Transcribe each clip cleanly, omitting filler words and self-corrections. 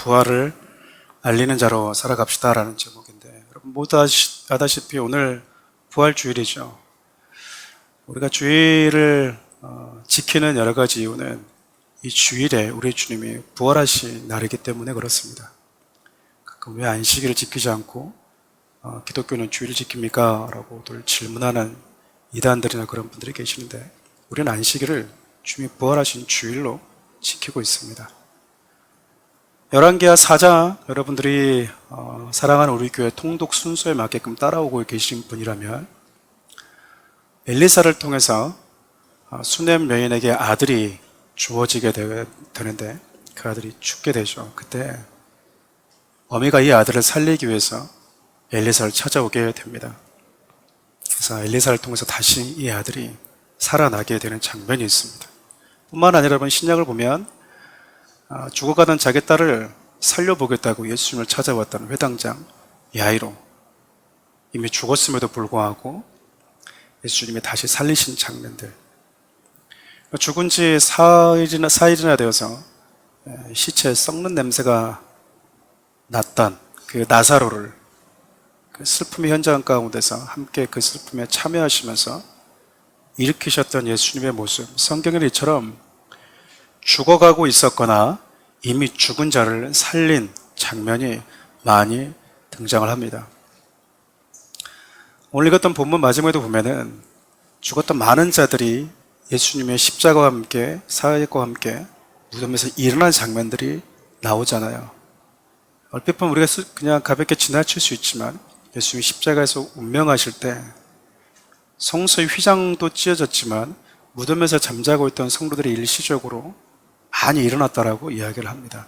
부활을 알리는 자로 살아갑시다라는 제목인데, 여러분 모두 아다시피 오늘 부활주일이죠. 우리가 주일을 지키는 여러 가지 이유는 이 주일에 우리 주님이 부활하신 날이기 때문에 그렇습니다. 가끔 왜 안식일을 지키지 않고 기독교는 주일을 지킵니까? 라고들 질문하는 이단들이나 그런 분들이 계시는데, 우리는 안식일을 주님이 부활하신 주일로 지키고 있습니다. 열왕기하 4장 여러분들이 사랑하는 우리 교회 통독 순서에 맞게끔 따라오고 계신 분이라면, 엘리사를 통해서 수넴 여인에게 아들이 주어지게 되는데 그 아들이 죽게 되죠. 그때 어미가 이 아들을 살리기 위해서 엘리사를 찾아오게 됩니다. 그래서 엘리사를 통해서 다시 이 아들이 살아나게 되는 장면이 있습니다. 뿐만 아니라 여러분, 신약을 보면 죽어가던 자기 딸을 살려보겠다고 예수님을 찾아왔다는 회당장 야이로, 이미 죽었음에도 불구하고 예수님이 다시 살리신 장면들, 죽은 지 사일이나 되어서 시체에 썩는 냄새가 났던 그 나사로를 그 슬픔의 현장 가운데서 함께 그 슬픔에 참여하시면서 일으키셨던 예수님의 모습, 성경에 이처럼 죽어가고 있었거나 이미 죽은 자를 살린 장면이 많이 등장을 합니다. 오늘 읽었던 본문 마지막에도 보면은 죽었던 많은 자들이 예수님의 십자가와 함께 사역과 함께 무덤에서 일어난 장면들이 나오잖아요. 얼핏 보면 우리가 그냥 가볍게 지나칠 수 있지만, 예수님이 십자가에서 운명하실 때 성소의 휘장도 찢어졌지만 무덤에서 잠자고 있던 성도들이 일시적으로 많이 일어났다라고 이야기를 합니다.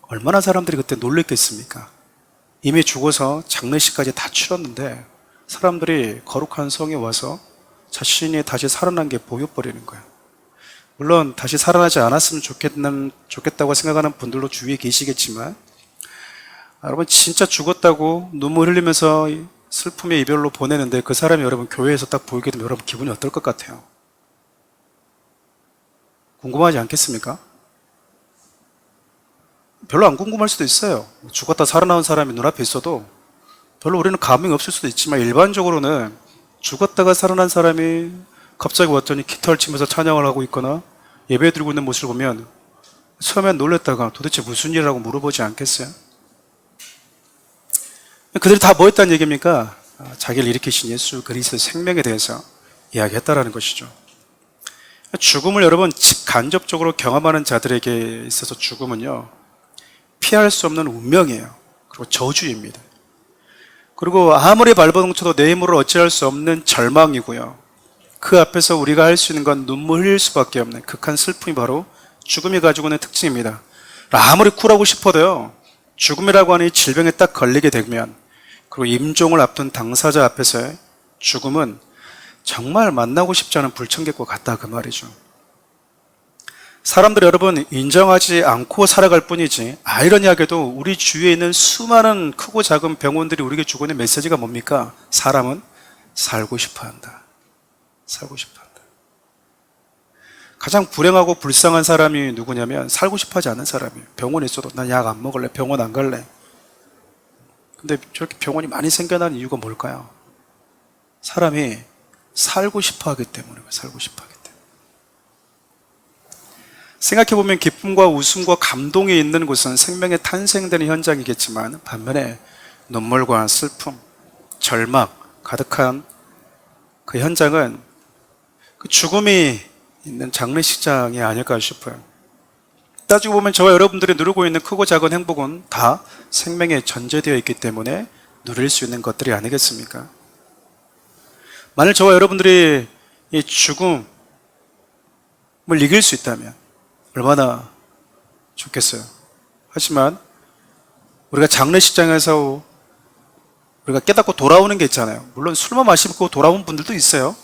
얼마나 사람들이 그때 놀랬겠습니까? 이미 죽어서 장례식까지 다 치렀는데 사람들이 거룩한 성에 와서 자신이 다시 살아난 게 보여버리는 거예요. 물론 다시 살아나지 않았으면 좋겠다고 생각하는 분들도 주위에 계시겠지만, 여러분 진짜 죽었다고 눈물 흘리면서 슬픔의 이별로 보내는데 그 사람이 여러분 교회에서 딱 보이게 되면 여러분 기분이 어떨 것 같아요? 궁금하지 않겠습니까? 별로 안 궁금할 수도 있어요. 죽었다 살아나온 사람이 눈앞에 있어도 별로 우리는 감흥이 없을 수도 있지만, 일반적으로는 죽었다가 살아난 사람이 갑자기 왔더니 기타를 치면서 찬양을 하고 있거나 예배 드리고 있는 모습을 보면 처음엔 놀랬다가 도대체 무슨 일이라고 물어보지 않겠어요? 그들이 다 뭐 했다는 얘기입니까? 자기를 일으키신 예수 그리스도의 생명에 대해서 이야기했다라는 것이죠. 죽음을 여러분 직간접적으로 경험하는 자들에게 있어서 죽음은요, 피할 수 없는 운명이에요. 그리고 저주입니다. 그리고 아무리 발버둥 쳐도 내 힘으로 어찌할 수 없는 절망이고요. 그 앞에서 우리가 할 수 있는 건 눈물 흘릴 수밖에 없는 극한 슬픔이 바로 죽음이 가지고 있는 특징입니다. 아무리 쿨하고 싶어도요, 죽음이라고 하는 이 질병에 딱 걸리게 되면, 그리고 임종을 앞둔 당사자 앞에서의 죽음은 정말 만나고 싶지 않은 불청객과 같다, 그 말이죠. 사람들이 여러분 인정하지 않고 살아갈 뿐이지, 아이러니하게도 우리 주위에 있는 수많은 크고 작은 병원들이 우리에게 주고 있는 메시지가 뭡니까? 사람은 살고 싶어 한다. 살고 싶어 한다. 가장 불행하고 불쌍한 사람이 누구냐면 살고 싶어 하지 않는 사람이에요. 병원에 있어도 난 약 안 먹을래, 병원 안 갈래. 근데 저렇게 병원이 많이 생겨나는 이유가 뭘까요? 사람이 살고 싶어 하기 때문에, 살고 싶어 하기 때문에. 생각해보면 기쁨과 웃음과 감동이 있는 곳은 생명의 탄생되는 현장이겠지만, 반면에 눈물과 슬픔, 절망 가득한 그 현장은 그 죽음이 있는 장례식장이 아닐까 싶어요. 따지고 보면 저와 여러분들이 누리고 있는 크고 작은 행복은 다 생명에 전제되어 있기 때문에 누릴 수 있는 것들이 아니겠습니까? 만일 저와 여러분들이 이 죽음을 이길 수 있다면 얼마나 좋겠어요. 하지만 우리가 장례식장에서 우리가 깨닫고 돌아오는 게 있잖아요. 물론 술만 마시고 돌아온 분들도 있어요.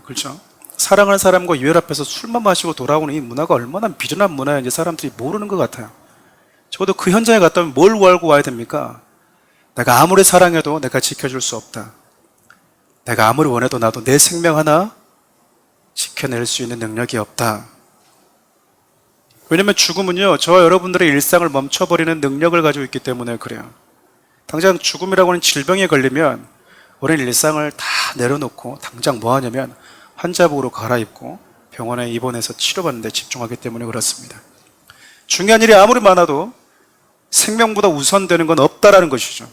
그렇죠? 사랑하는 사람과 유혈 앞에서 술만 마시고 돌아오는 이 문화가 얼마나 비련한 문화인지 사람들이 모르는 것 같아요. 적어도 그 현장에 갔다면 뭘 알고 와야 됩니까? 내가 아무리 사랑해도 내가 지켜줄 수 없다. 내가 아무리 원해도 나도 내 생명 하나 지켜낼 수 있는 능력이 없다. 왜냐하면 죽음은요, 저와 여러분들의 일상을 멈춰버리는 능력을 가지고 있기 때문에 그래요. 당장 죽음이라고 하는 질병에 걸리면 우리는 일상을 다 내려놓고 당장 뭐 하냐면 환자복으로 갈아입고 병원에 입원해서 치료받는 데 집중하기 때문에 그렇습니다. 중요한 일이 아무리 많아도 생명보다 우선되는 건 없다라는 것이죠.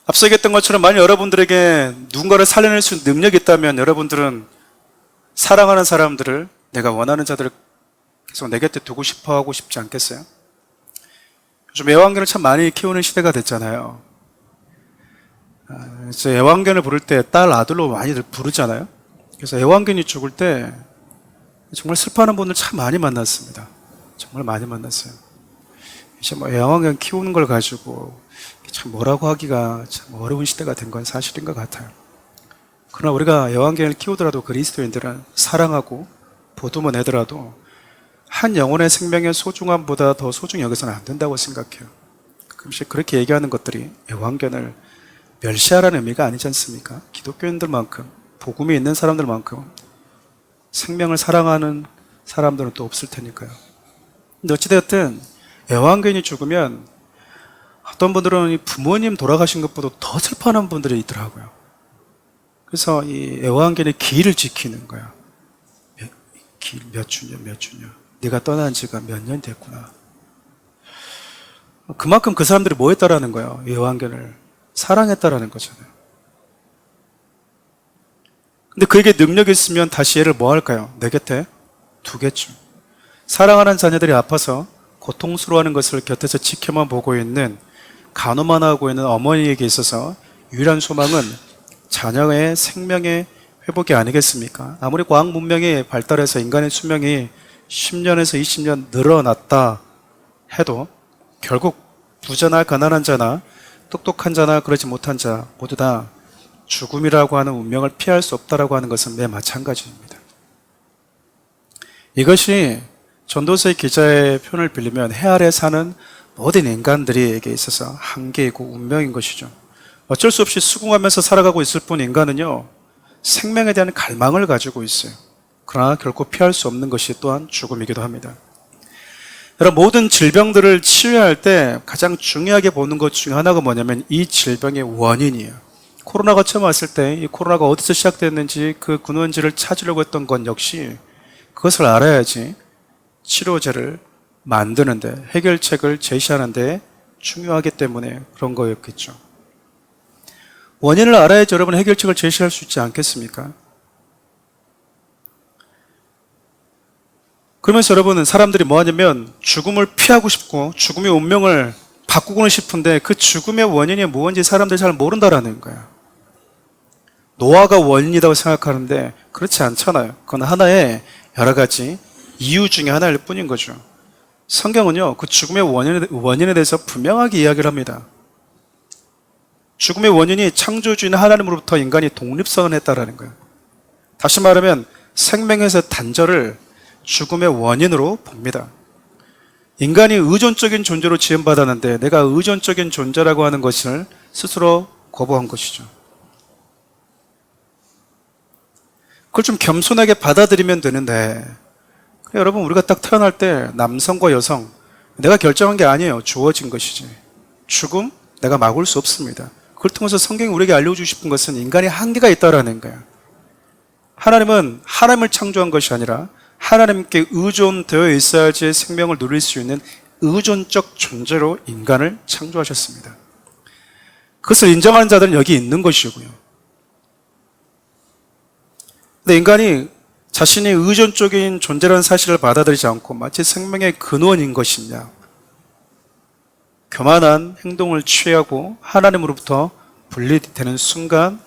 앞서 얘기했던 것처럼 만약 여러분들에게 누군가를 살려낼 수 있는 능력이 있다면 여러분들은 사랑하는 사람들을, 내가 원하는 자들을 계속 내 곁에 두고 싶어 하고 싶지 않겠어요? 요즘 애완견을 참 많이 키우는 시대가 됐잖아요. 그래서 애완견을 부를 때 딸, 아들로 많이들 부르잖아요. 그래서 애완견이 죽을 때 정말 슬퍼하는 분들 참 많이 만났습니다. 정말 많이 만났어요. 이제 뭐 애완견 키우는 걸 가지고 참 뭐라고 하기가 참 어려운 시대가 된 건 사실인 것 같아요. 그러나 우리가 애완견을 키우더라도 그리스도인들은 사랑하고 보듬어 내더라도 한 영혼의 생명의 소중함보다 더 소중히 여기서는 안 된다고 생각해요. 가끔씩 그렇게 얘기하는 것들이 애완견을 멸시하라는 의미가 아니지 않습니까? 기독교인들만큼, 복음이 있는 사람들만큼 생명을 사랑하는 사람들은 또 없을 테니까요. 근데 어찌되었든 애완견이 죽으면 어떤 분들은 이 부모님 돌아가신 것보다 더 슬퍼하는 분들이 있더라고요. 그래서 이 애완견의 기일을 지키는 거야. 몇 주년. 네가 떠난 지가 몇 년 됐구나. 그만큼 그 사람들이 뭐 했다라는 거예요? 애완견을 사랑했다라는 거잖아요. 근데 그에게 능력이 있으면 다시 얘를 뭐 할까요? 내 곁에 두겠죠. 사랑하는 자녀들이 아파서 고통스러워하는 것을 곁에서 지켜만 보고 있는, 간호만 하고 있는 어머니에게 있어서 유일한 소망은 자녀의 생명의 회복이 아니겠습니까? 아무리 과학 문명이 발달해서 인간의 수명이 10년에서 20년 늘어났다 해도 결국 부자나 가난한 자나 똑똑한 자나 그러지 못한 자 모두 다 죽음이라고 하는 운명을 피할 수 없다라고 하는 것은 매 마찬가지입니다. 이것이 전도서의 기자의 표현을 빌리면 해 아래 사는 모든 인간들에게 있어서 한계이고 운명인 것이죠. 어쩔 수 없이 수긍하면서 살아가고 있을 뿐 인간은요, 생명에 대한 갈망을 가지고 있어요. 그러나 결코 피할 수 없는 것이 또한 죽음이기도 합니다. 여러분, 모든 질병들을 치료할 때 가장 중요하게 보는 것 중에 하나가 뭐냐면 이 질병의 원인이에요. 코로나가 처음 왔을 때 이 코로나가 어디서 시작됐는지 그 근원지를 찾으려고 했던 건 역시 그것을 알아야지 치료제를 만드는데, 해결책을 제시하는데 중요하기 때문에 그런 거였겠죠. 원인을 알아야지 여러분 해결책을 제시할 수 있지 않겠습니까? 그러면서 여러분은 사람들이 뭐 하냐면 죽음을 피하고 싶고 죽음의 운명을 바꾸고는 싶은데 그 죽음의 원인이 뭔지 사람들이 잘 모른다라는 거예요. 노화가 원인이라고 생각하는데 그렇지 않잖아요. 그건 하나의 여러 가지 이유 중에 하나일 뿐인 거죠. 성경은요, 그 죽음의 원인에 대해서 분명하게 이야기를 합니다. 죽음의 원인이 창조주인 하나님으로부터 인간이 독립선언 했다라는 거예요. 다시 말하면 생명에서 단절을 죽음의 원인으로 봅니다. 인간이 의존적인 존재로 지음받았는데 내가 의존적인 존재라고 하는 것을 스스로 거부한 것이죠. 그걸 좀 겸손하게 받아들이면 되는데, 여러분, 우리가 딱 태어날 때 남성과 여성, 내가 결정한 게 아니에요. 주어진 것이지. 죽음, 내가 막을 수 없습니다. 그걸 통해서 성경이 우리에게 알려주고 싶은 것은 인간이 한계가 있다라는 거예요. 하나님은 하나님을 창조한 것이 아니라 하나님께 의존되어 있어야지 생명을 누릴 수 있는 의존적 존재로 인간을 창조하셨습니다. 그것을 인정하는 자들은 여기 있는 것이고요. 근데 인간이 자신이 의존적인 존재라는 사실을 받아들이지 않고 마치 생명의 근원인 것이냐, 교만한 행동을 취하고 하나님으로부터 분리되는 순간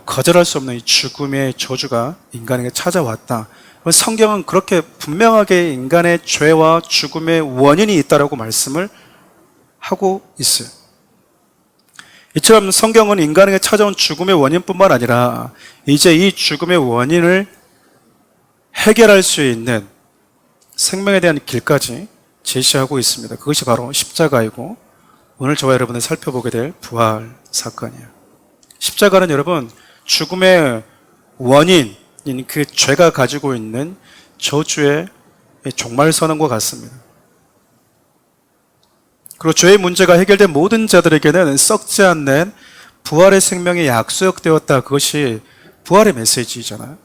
거절할 수 없는 이 죽음의 저주가 인간에게 찾아왔다. 성경은 그렇게 분명하게 인간의 죄와 죽음의 원인이 있다라고 말씀을 하고 있어요. 이처럼 성경은 인간에게 찾아온 죽음의 원인뿐만 아니라 이제 이 죽음의 원인을 해결할 수 있는 생명에 대한 길까지 제시하고 있습니다. 그것이 바로 십자가이고 오늘 저와 여러분이 살펴보게 될 부활 사건이에요. 십자가는 여러분 죽음의 원인인 그 죄가 가지고 있는 저주의 종말선언과 같습니다. 그리고 죄의 문제가 해결된 모든 자들에게는 썩지 않는 부활의 생명이 약속되었다. 그것이 부활의 메시지잖아요.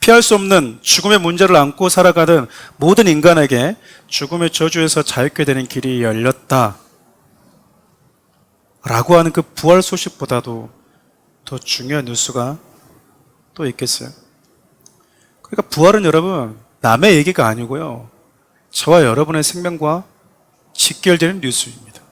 피할 수 없는 죽음의 문제를 안고 살아가는 모든 인간에게 죽음의 저주에서 자유케 되는 길이 열렸다. 라고 하는 그 부활 소식보다도 더 중요한 뉴스가 또 있겠어요. 그러니까 부활은 여러분 남의 얘기가 아니고요, 저와 여러분의 생명과 직결되는 뉴스입니다.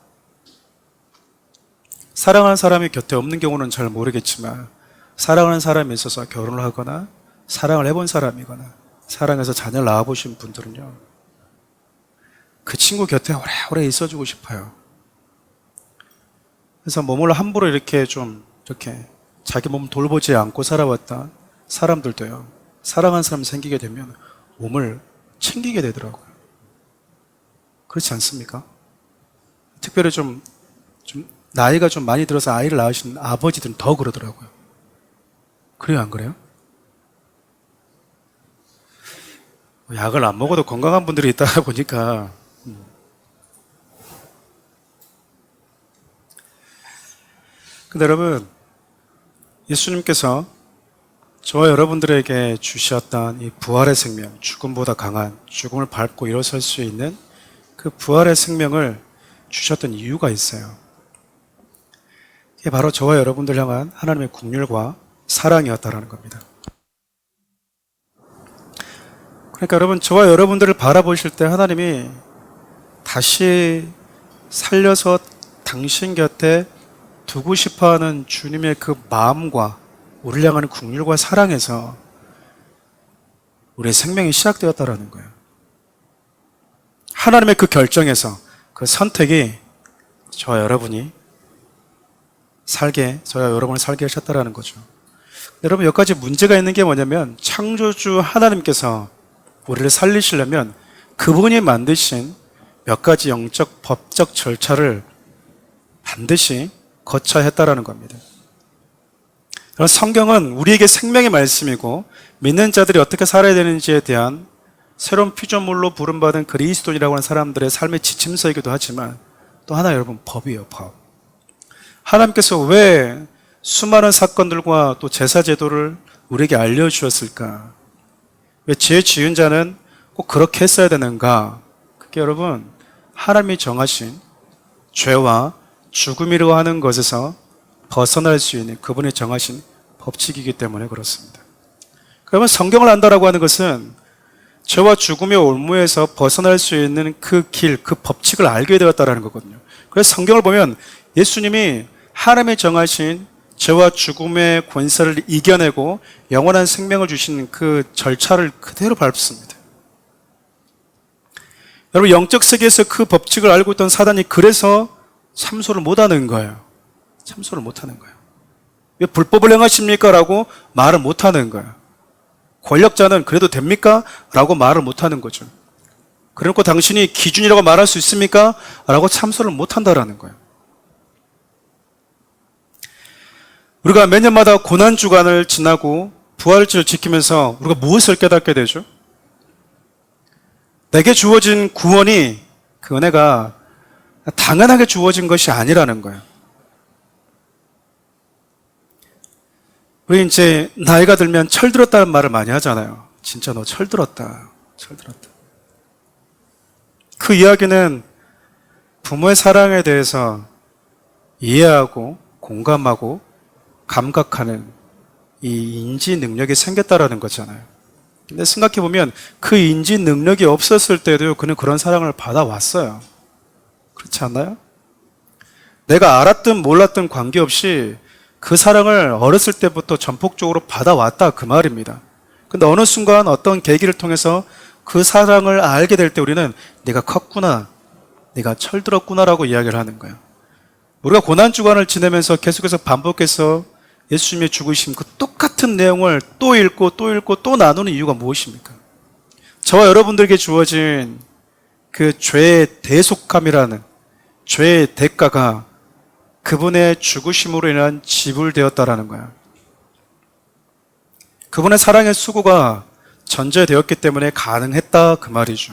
사랑하는 사람이 곁에 없는 경우는 잘 모르겠지만, 사랑하는 사람이 있어서 결혼을 하거나 사랑을 해본 사람이거나 사랑해서 자녀를 낳아보신 분들은요, 그 친구 곁에 오래오래 있어주고 싶어요. 그래서 몸을 함부로 이렇게 자기 몸 돌보지 않고 살아왔던 사람들도요, 사랑하는 사람 생기게 되면 몸을 챙기게 되더라고요. 그렇지 않습니까? 특별히 좀 나이가 좀 많이 들어서 아이를 낳으신 아버지들은 더 그러더라고요. 그래요, 안 그래요? 약을 안 먹어도 건강한 분들이 있다 보니까. 근데 여러분, 예수님께서 저와 여러분들에게 주셨던 이 부활의 생명, 죽음보다 강한, 죽음을 밟고 일어설 수 있는 그 부활의 생명을 주셨던 이유가 있어요. 이게 바로 저와 여러분들 향한 하나님의 긍휼과 사랑이었다라는 겁니다. 그러니까 여러분, 저와 여러분들을 바라보실 때 하나님이 다시 살려서 당신 곁에 두고 싶어하는 주님의 그 마음과 우리를 향하는 긍휼과 사랑에서 우리의 생명이 시작되었다라는 거예요. 하나님의 그 결정에서, 그 선택이 저와 여러분을 살게 하셨다라는 거죠. 여러분, 여기까지 문제가 있는 게 뭐냐면, 창조주 하나님께서 우리를 살리시려면 그분이 만드신 몇 가지 영적, 법적 절차를 반드시 거쳐야 했다라는 겁니다. 성경은 우리에게 생명의 말씀이고, 믿는 자들이 어떻게 살아야 되는지에 대한 새로운 피조물로 부름받은 그리스도인이라고 하는 사람들의 삶의 지침서이기도 하지만, 또 하나 여러분, 법이에요, 법. 하나님께서 왜 수많은 사건들과 또 제사제도를 우리에게 알려주었을까? 왜 죄 지은 자는 꼭 그렇게 했어야 되는가? 그게 여러분, 하나님이 정하신 죄와 죽음이라고 하는 것에서 벗어날 수 있는 그분이 정하신 법칙이기 때문에 그렇습니다. 그러면 성경을 안다라고 하는 것은 죄와 죽음의 올무에서 벗어날 수 있는 그 길, 그 법칙을 알게 되었다라는 거거든요. 그래서 성경을 보면 예수님이 하나님이 정하신 죄와 죽음의 권세를 이겨내고 영원한 생명을 주신 그 절차를 그대로 밟습니다. 여러분, 영적 세계에서 그 법칙을 알고 있던 사단이 그래서 참소를 못하는 거예요. 참소를 못하는 거예요. 왜 불법을 행하십니까? 라고 말을 못하는 거예요. 권력자는 그래도 됩니까? 라고 말을 못하는 거죠. 그러니까 당신이 기준이라고 말할 수 있습니까? 라고 참소를 못한다라는 거예요. 우리가 매년마다 고난주간을 지나고 부활절을 지키면서 우리가 무엇을 깨닫게 되죠? 내게 주어진 구원이, 그 은혜가 당연하게 주어진 것이 아니라는 거예요. 우리 이제 나이가 들면 철들었다는 말을 많이 하잖아요. 진짜 너 철들었다. 철들었다. 그 이야기는 부모의 사랑에 대해서 이해하고 공감하고 감각하는 이 인지 능력이 생겼다라는 거잖아요. 근데 생각해보면 그 인지 능력이 없었을 때도 그는 그런 사랑을 받아왔어요. 그렇지 않나요? 내가 알았든 몰랐든 관계없이 그 사랑을 어렸을 때부터 전폭적으로 받아왔다, 그 말입니다. 근데 어느 순간 어떤 계기를 통해서 그 사랑을 알게 될 때 우리는 내가 컸구나, 내가 철들었구나라고 이야기를 하는 거예요. 우리가 고난주간을 지내면서 계속해서 반복해서 예수님의 죽으심 그 똑같은 내용을 또 읽고 또 읽고 또 나누는 이유가 무엇입니까? 저와 여러분들에게 주어진 그 죄의 대속함이라는 죄의 대가가 그분의 죽으심으로 인한 지불되었다라는 거야. 그분의 사랑의 수고가 전제되었기 때문에 가능했다 그 말이죠.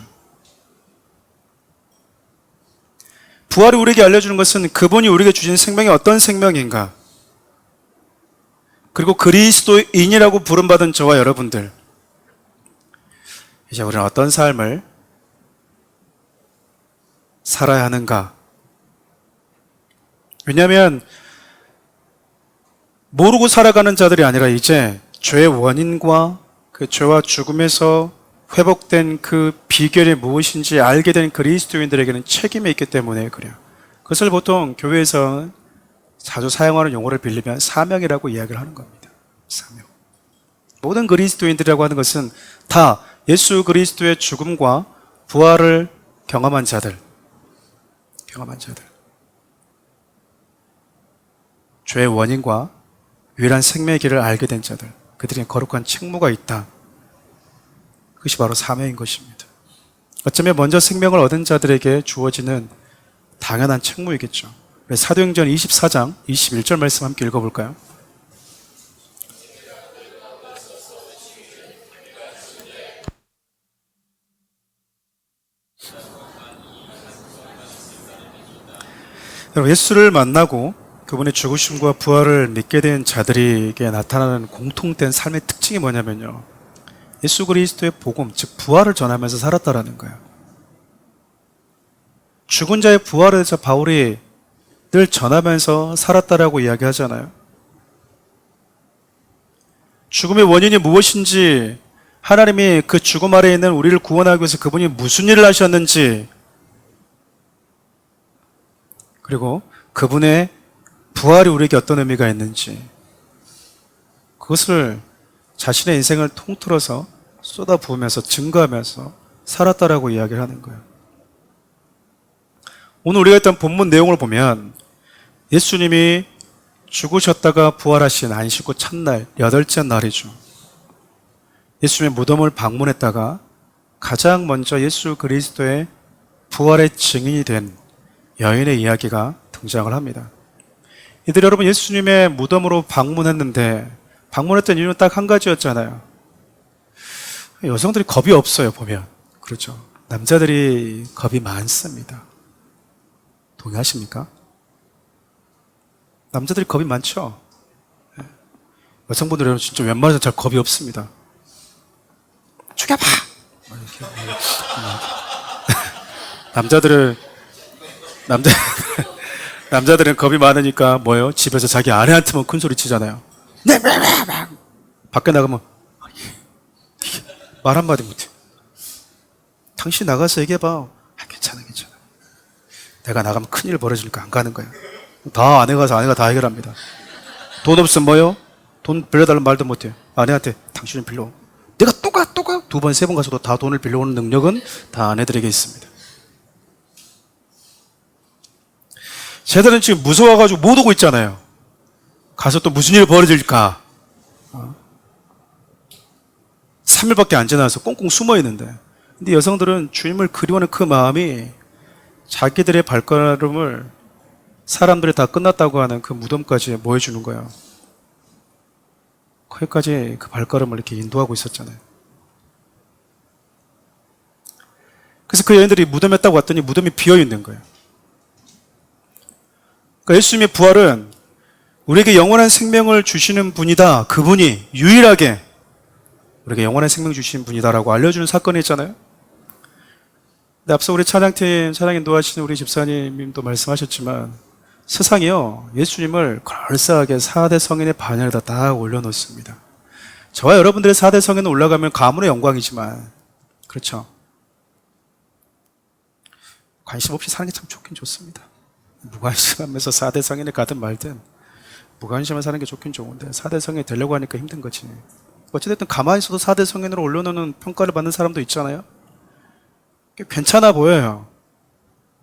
부활이 우리에게 알려주는 것은 그분이 우리에게 주신 생명이 어떤 생명인가, 그리고 그리스도인이라고 부름받은 저와 여러분들, 이제 우리는 어떤 삶을 살아야 하는가. 왜냐하면 모르고 살아가는 자들이 아니라 이제 죄의 원인과 그 죄와 죽음에서 회복된 그 비결이 무엇인지 알게 된 그리스도인들에게는 책임이 있기 때문에 그래요. 그것을 보통 교회에서 자주 사용하는 용어를 빌리면 사명이라고 이야기를 하는 겁니다. 사명. 모든 그리스도인들이라고 하는 것은 다 예수 그리스도의 죽음과 부활을 경험한 자들, 죄의 원인과 유일한 생명의 길을 알게 된 자들, 그들에게 거룩한 책무가 있다. 그것이 바로 사명인 것입니다. 어쩌면 먼저 생명을 얻은 자들에게 주어지는 당연한 책무이겠죠. 사도행전 24장 21절 말씀 함께 읽어볼까요? 예수를 만나고 그분의 죽으심과 부활을 믿게 된 자들에게 나타나는 공통된 삶의 특징이 뭐냐면요, 예수 그리스도의 복음, 즉 부활을 전하면서 살았다라는 거예요. 죽은 자의 부활에 대해서 바울이 늘 전하면서 살았다라고 이야기하잖아요. 죽음의 원인이 무엇인지, 하나님이 그 죽음 아래에 있는 우리를 구원하기 위해서 그분이 무슨 일을 하셨는지, 그리고 그분의 부활이 우리에게 어떤 의미가 있는지, 그것을 자신의 인생을 통틀어서 쏟아부으면서 증거하면서 살았다라고 이야기를 하는 거예요. 오늘 우리가 했던 본문 내용을 보면 예수님이 죽으셨다가 부활하신 안식 후 첫날, 8째 날이죠. 예수님의 무덤을 방문했다가 가장 먼저 예수 그리스도의 부활의 증인이 된 여인의 이야기가 등장을 합니다. 이들 여러분, 예수님의 무덤으로 방문했는데 방문했던 이유는 딱 한 가지였잖아요. 여성들이 겁이 없어요, 보면. 그렇죠. 남자들이 겁이 많습니다. 동의하십니까? 남자들이 겁이 많죠? 여성분들은 진짜 웬만해서 잘 겁이 없습니다. 죽여봐! 남자들은 겁이 많으니까 뭐예요? 집에서 자기 아내한테만 큰 소리 치잖아요. 밖에 나가면 말 한마디 못해. 당신 나가서 얘기해봐. 괜찮아. 내가 나가면 큰일 벌어지니까 안 가는 거야. 다 아내가 가서 아내가 다 해결합니다. 돈 없으면 뭐요? 돈 빌려달라는 말도 못해. 아내한테 당신은 빌려. 내가 또 가. 2번, 3번 가서도 다 돈을 빌려오는 능력은 다 아내들에게 있습니다. 쟤들은 지금 무서워가지고 못 오고 있잖아요. 가서 또 무슨 일이 벌어질까. 3일밖에 안 지나서 꽁꽁 숨어 있는데, 근데 여성들은 주님을 그리워하는 그 마음이 자기들의 발걸음을 사람들이 다 끝났다고 하는 그 무덤까지 모여주는 거예요. 거기까지 그 발걸음을 이렇게 인도하고 있었잖아요. 그래서 그 여인들이 무덤에 딱 왔더니 무덤이 비어 있는 거예요. 그러니까 예수님의 부활은 우리에게 영원한 생명을 주시는 분이다. 그분이 유일하게 우리에게 영원한 생명 주시는 분이다라고 알려주는 사건이 있잖아요. 근데 앞서 우리 찬양 인도하시는 우리 집사님도 말씀하셨지만, 세상이요, 예수님을 그럴싸하게 4대 성인의 반열에다 딱 올려놓습니다. 저와 여러분들의 4대 성인은 올라가면 가문의 영광이지만, 그렇죠, 관심 없이 사는 게 참 좋긴 좋습니다. 무관심하면서 4대 성인에 가든 말든 무관심한 사는 게 좋긴 좋은데 4대 성인이 되려고 하니까 힘든 거지. 어찌됐든 가만히 있어도 4대 성인으로 올려놓는 평가를 받는 사람도 있잖아요. 괜찮아 보여요.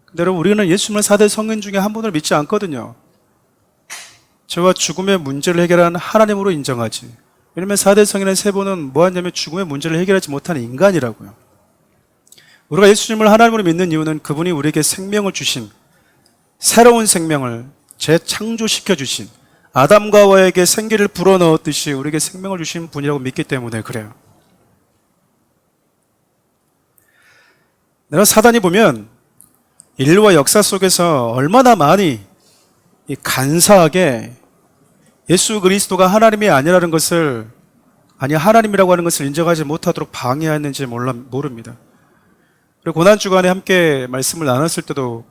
근데 여러분, 우리는 예수님을 4대 성인 중에 한 분을 믿지 않거든요. 죄와 죽음의 문제를 해결하는 하나님으로 인정하지. 왜냐하면 4대 성인의 세 분은 뭐하냐면 죽음의 문제를 해결하지 못하는 인간이라고요. 우리가 예수님을 하나님으로 믿는 이유는 그분이 우리에게 생명을 주신, 새로운 생명을 재창조시켜 주신, 아담과 하와에게 생기를 불어넣었듯이 우리에게 생명을 주신 분이라고 믿기 때문에 그래요. 내가 사단이 보면 인류와 역사 속에서 얼마나 많이 이 간사하게 예수 그리스도가 하나님이 아니라는 것을, 아니 하나님이라고 하는 것을 인정하지 못하도록 방해했는지 모릅니다. 그리고 고난주간에 함께 말씀을 나눴을 때도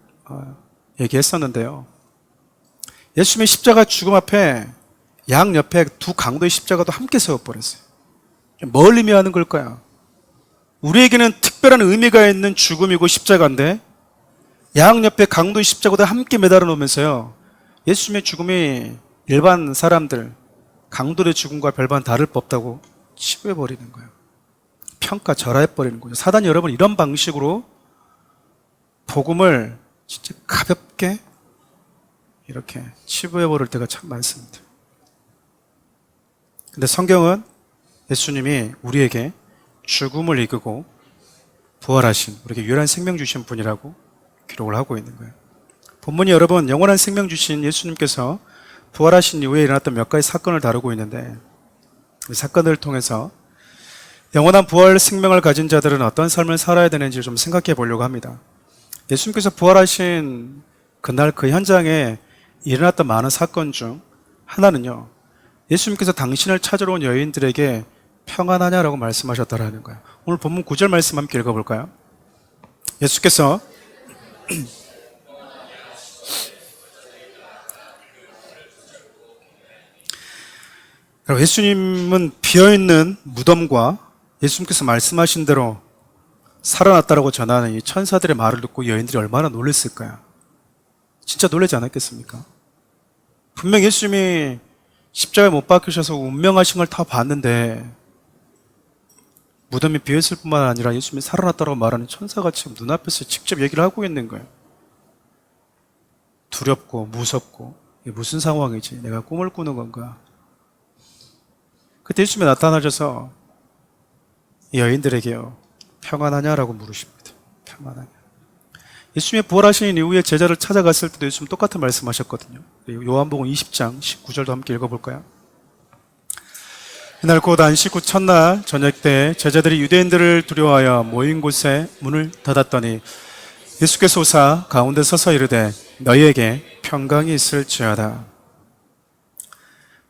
얘기했었는데요. 예수님의 십자가 죽음 앞에 양 옆에 두 강도의 십자가도 함께 세워버렸어요. 뭘 의미하는 걸까요? 우리에게는 특별한 의미가 있는 죽음이고 십자가인데 양 옆에 강도의 십자가도 함께 매달아 놓으면서요, 예수님의 죽음이 일반 사람들, 강도의 죽음과 별반 다를 법 없다고 치부해버리는 거예요. 평가절하해버리는 거죠. 사단이 여러분 이런 방식으로 복음을 진짜 가볍게 이렇게 치부해버릴 때가 참 많습니다. 근데 성경은 예수님이 우리에게 죽음을 이기고 부활하신, 우리에게 유일한 생명 주신 분이라고 기록을 하고 있는 거예요. 본문이 여러분 영원한 생명 주신 예수님께서 부활하신 이후에 일어났던 몇 가지 사건을 다루고 있는데, 이 사건을 통해서 영원한 부활 생명을 가진 자들은 어떤 삶을 살아야 되는지 좀 생각해 보려고 합니다. 예수님께서 부활하신 그날 그 현장에 일어났던 많은 사건 중 하나는요, 예수님께서 당신을 찾으러 온 여인들에게 평안하냐라고 말씀하셨다라는 거예요. 오늘 본문 9절 말씀 함께 읽어볼까요? 예수께서 예수님은 비어있는 무덤과 예수님께서 말씀하신 대로 살아났다라고 전하는 이 천사들의 말을 듣고 여인들이 얼마나 놀랐을까요? 진짜 놀라지 않았겠습니까? 분명 예수님이 십자가에 못 박히셔서 운명하신 걸 다 봤는데 무덤이 비어있을 뿐만 아니라 예수님이 살아났다고 말하는 천사가 지금 눈앞에서 직접 얘기를 하고 있는 거예요. 두렵고 무섭고 이게 무슨 상황이지? 내가 꿈을 꾸는 건가? 그때 예수님이 나타나셔서 이 여인들에게요, 평안하냐라고 물으십니다. 평안하냐. 예수님이 부활하신 이후에 제자를 찾아갔을 때도 예수님 똑같은 말씀하셨거든요. 요한복음 20장 19절도 함께 읽어볼까요? 이날 곧 안식 후 첫날 저녁 때 제자들이 유대인들을 두려워하여 모인 곳에 문을 닫았더니 예수께서 오사 가운데 서서 이르되 너희에게 평강이 있을지어다.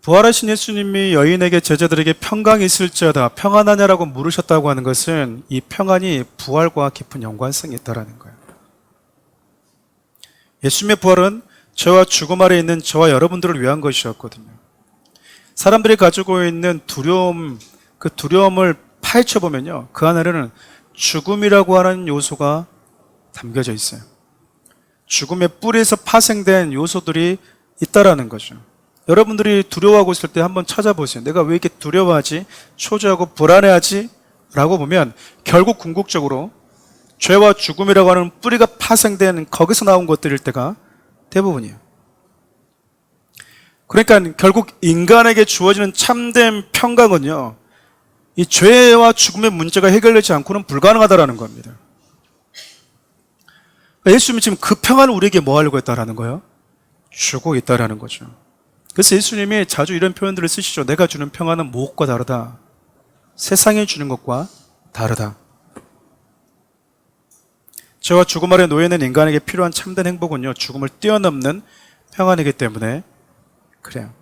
부활하신 예수님이 여인에게 제자들에게 평강이 있을지어다, 평안하냐라고 물으셨다고 하는 것은 이 평안이 부활과 깊은 연관성이 있다는 거예요. 예수님의 부활은 저와 죽음 아래 있는 저와 여러분들을 위한 것이었거든요. 사람들이 가지고 있는 두려움, 그 두려움을 파헤쳐보면요, 그 안에는 죽음이라고 하는 요소가 담겨져 있어요. 죽음의 뿌리에서 파생된 요소들이 있다라는 거죠. 여러분들이 두려워하고 있을 때 한번 찾아보세요. 내가 왜 이렇게 두려워하지? 초조하고 불안해하지? 라고 보면 결국 궁극적으로 죄와 죽음이라고 하는 뿌리가 파생된 거기서 나온 것들일 때가 대부분이에요. 그러니까 결국 인간에게 주어지는 참된 평강은요, 이 죄와 죽음의 문제가 해결되지 않고는 불가능하다라는 겁니다. 예수님이 지금 그 평안을 우리에게 뭐 하려고 했다라는 거예요? 주고 있다라는 거죠. 그래서 예수님이 자주 이런 표현들을 쓰시죠. 내가 주는 평안은 무엇과 다르다. 세상이 주는 것과 다르다. 죄와 죽음 아래 놓여있는 인간에게 필요한 참된 행복은요, 죽음을 뛰어넘는 평안이기 때문에 그래요.